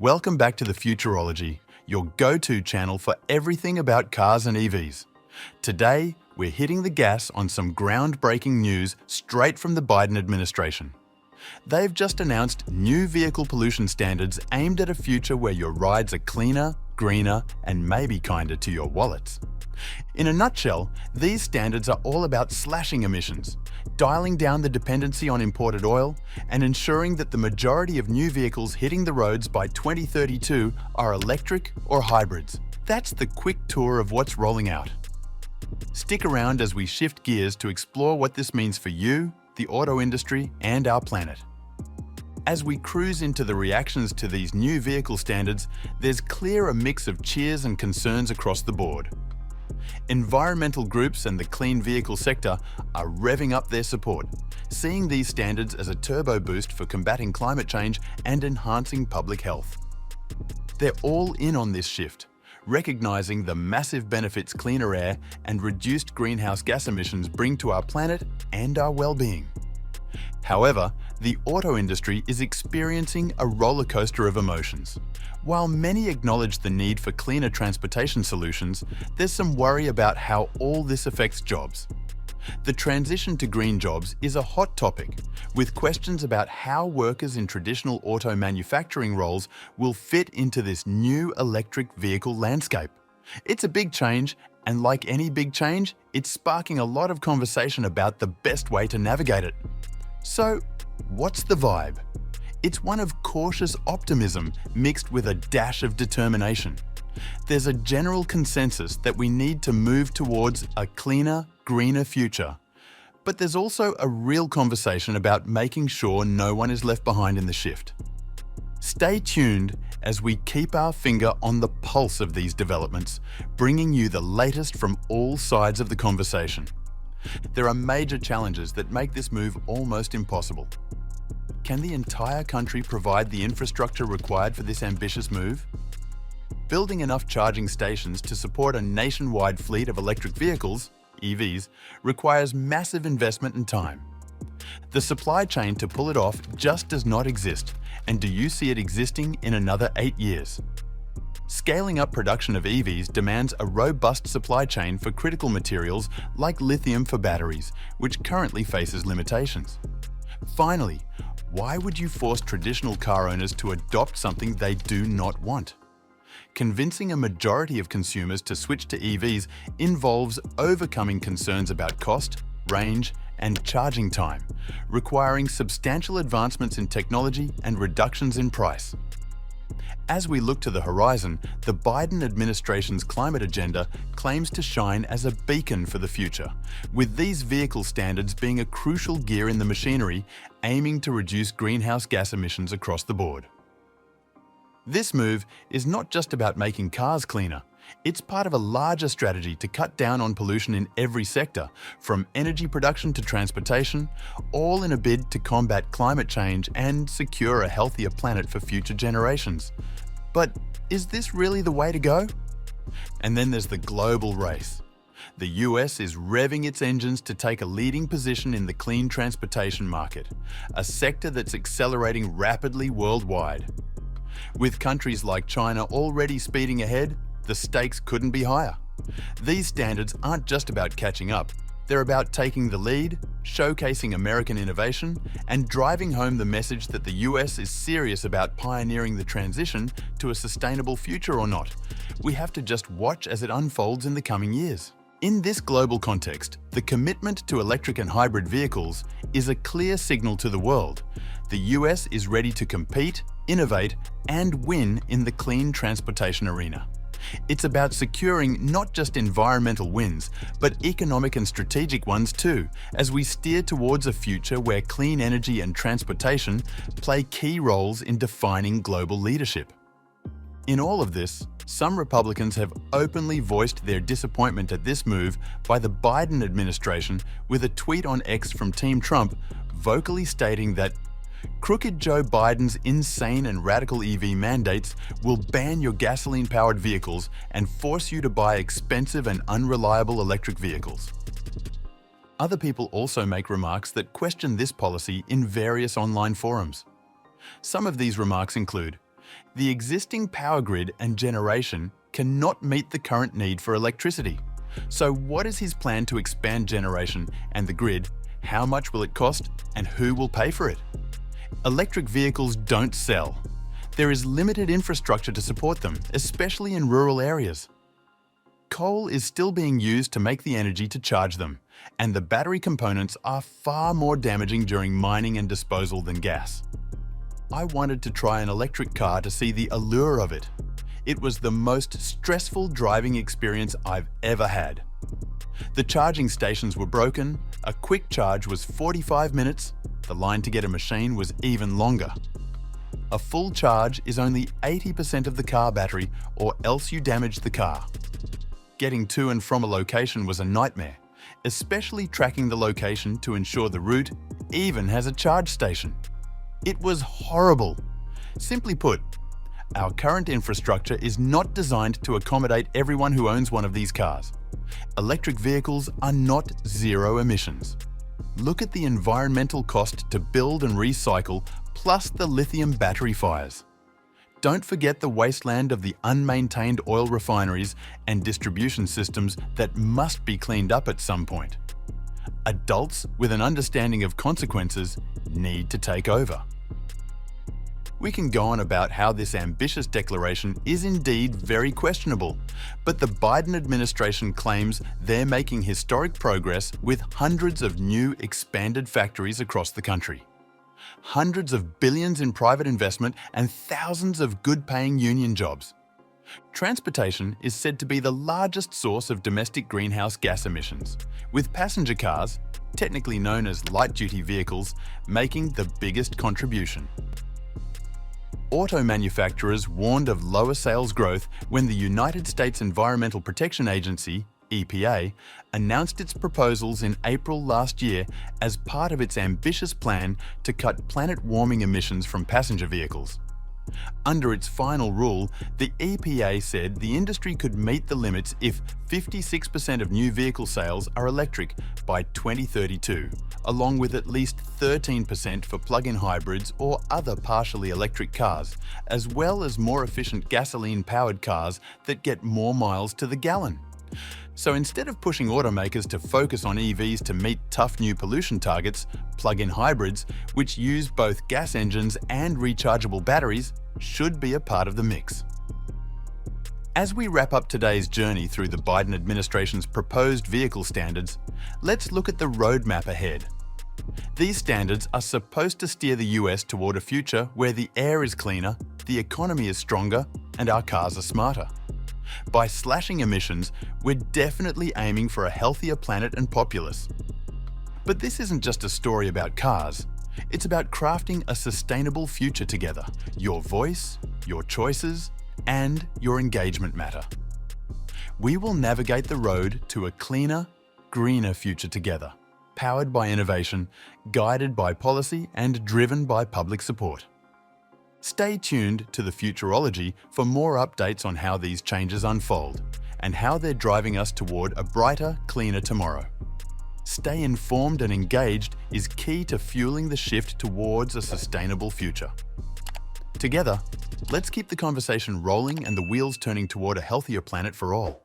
Welcome back to the Futurology, your go-to channel for everything about cars and EVs. Today, we're hitting the gas on some groundbreaking news straight from the Biden administration. They've just announced new vehicle pollution standards aimed at a future where your rides are cleaner, greener, and maybe kinder to your wallets. In a nutshell, these standards are all about slashing emissions, dialing down the dependency on imported oil, and ensuring that the majority of new vehicles hitting the roads by 2032 are electric or hybrids. That's the quick tour of what's rolling out. Stick around as we shift gears to explore what this means for you, the auto industry, and our planet. As we cruise into the reactions to these new vehicle standards, there's clear a mix of cheers and concerns across the board. Environmental groups and the clean vehicle sector are revving up their support, seeing these standards as a turbo boost for combating climate change and enhancing public health. They're all in on this shift, recognizing the massive benefits cleaner air and reduced greenhouse gas emissions bring to our planet and our well-being. However, the auto industry is experiencing a roller coaster of emotions. While many acknowledge the need for cleaner transportation solutions, there's some worry about how all this affects jobs. The transition to green jobs is a hot topic, with questions about how workers in traditional auto manufacturing roles will fit into this new electric vehicle landscape. It's a big change, and like any big change, it's sparking a lot of conversation about the best way to navigate it. So, what's the vibe? It's one of cautious optimism mixed with a dash of determination. There's a general consensus that we need to move towards a cleaner, greener future. But there's also a real conversation about making sure no one is left behind in the shift. Stay tuned as we keep our finger on the pulse of these developments, bringing you the latest from all sides of the conversation. There are major challenges that make this move almost impossible. Can the entire country provide the infrastructure required for this ambitious move? Building enough charging stations to support a nationwide fleet of electric vehicles, EVs, requires massive investment and time. The supply chain to pull it off just does not exist, and do you see it existing in another 8 years? Scaling up production of EVs demands a robust supply chain for critical materials like lithium for batteries, which currently faces limitations. Finally, why would you force traditional car owners to adopt something they do not want? Convincing a majority of consumers to switch to EVs involves overcoming concerns about cost, range, and charging time, requiring substantial advancements in technology and reductions in price. As we look to the horizon, the Biden administration's climate agenda claims to shine as a beacon for the future, with these vehicle standards being a crucial gear in the machinery aiming to reduce greenhouse gas emissions across the board. This move is not just about making cars cleaner. It's part of a larger strategy to cut down on pollution in every sector, from energy production to transportation, all in a bid to combat climate change and secure a healthier planet for future generations. But is this really the way to go? And then there's the global race. The US is revving its engines to take a leading position in the clean transportation market, a sector that's accelerating rapidly worldwide. With countries like China already speeding ahead, the stakes couldn't be higher. These standards aren't just about catching up, they're about taking the lead, showcasing American innovation, and driving home the message that the US is serious about pioneering the transition to a sustainable future or not. We have to just watch as it unfolds in the coming years. In this global context, the commitment to electric and hybrid vehicles is a clear signal to the world. The US is ready to compete, innovate, and win in the clean transportation arena. It's about securing not just environmental wins, but economic and strategic ones too, as we steer towards a future where clean energy and transportation play key roles in defining global leadership. In all of this, some Republicans have openly voiced their disappointment at this move by the Biden administration, with a tweet on X from Team Trump vocally stating that crooked Joe Biden's insane and radical EV mandates will ban your gasoline-powered vehicles and force you to buy expensive and unreliable electric vehicles. Other people also make remarks that question this policy in various online forums. Some of these remarks include, The existing power grid and generation cannot meet the current need for electricity. So what is his plan to expand generation and the grid? How much will it cost and who will pay for it? Electric vehicles don't sell. There is limited infrastructure to support them, especially in rural areas. Coal is still being used to make the energy to charge them, and the battery components are far more damaging during mining and disposal than gas. I wanted to try an electric car to see the allure of it. It was the most stressful driving experience I've ever had. The charging stations were broken, a quick charge was 45 minutes, the line to get a machine was even longer. A full charge is only 80% of the car battery, or else you damage the car. Getting to and from a location was a nightmare, especially tracking the location to ensure the route even has a charge station. It was horrible. Simply put, our current infrastructure is not designed to accommodate everyone who owns one of these cars. Electric vehicles are not zero emissions. Look at the environmental cost to build and recycle, plus the lithium battery fires. Don't forget the wasteland of the unmaintained oil refineries and distribution systems that must be cleaned up at some point. Adults with an understanding of consequences need to take over. We can go on about how this ambitious declaration is indeed very questionable, but the Biden administration claims they're making historic progress with hundreds of new expanded factories across the country. Hundreds of billions in private investment and thousands of good-paying union jobs. Transportation is said to be the largest source of domestic greenhouse gas emissions, with passenger cars, technically known as light-duty vehicles, making the biggest contribution. Auto manufacturers warned of lower sales growth when the United States Environmental Protection Agency, EPA, announced its proposals in April last year as part of its ambitious plan to cut planet-warming emissions from passenger vehicles. Under its final rule, the EPA said the industry could meet the limits if 56% of new vehicle sales are electric by 2032, along with at least 13% for plug-in hybrids or other partially electric cars, as well as more efficient gasoline-powered cars that get more miles to the gallon. So instead of pushing automakers to focus on EVs to meet tough new pollution targets, plug-in hybrids, which use both gas engines and rechargeable batteries, should be a part of the mix. As we wrap up today's journey through the Biden administration's proposed vehicle standards, let's look at the roadmap ahead. These standards are supposed to steer the US toward a future where the air is cleaner, the economy is stronger, and our cars are smarter. By slashing emissions, we're definitely aiming for a healthier planet and populace. But this isn't just a story about cars. It's about crafting a sustainable future together. Your voice, your choices, and your engagement matter. We will navigate the road to a cleaner, greener future together, powered by innovation, guided by policy, and driven by public support. Stay tuned to the Futurology for more updates on how these changes unfold and how they're driving us toward a brighter, cleaner tomorrow. Stay informed and engaged is key to fueling the shift towards a sustainable future. Together, let's keep the conversation rolling and the wheels turning toward a healthier planet for all.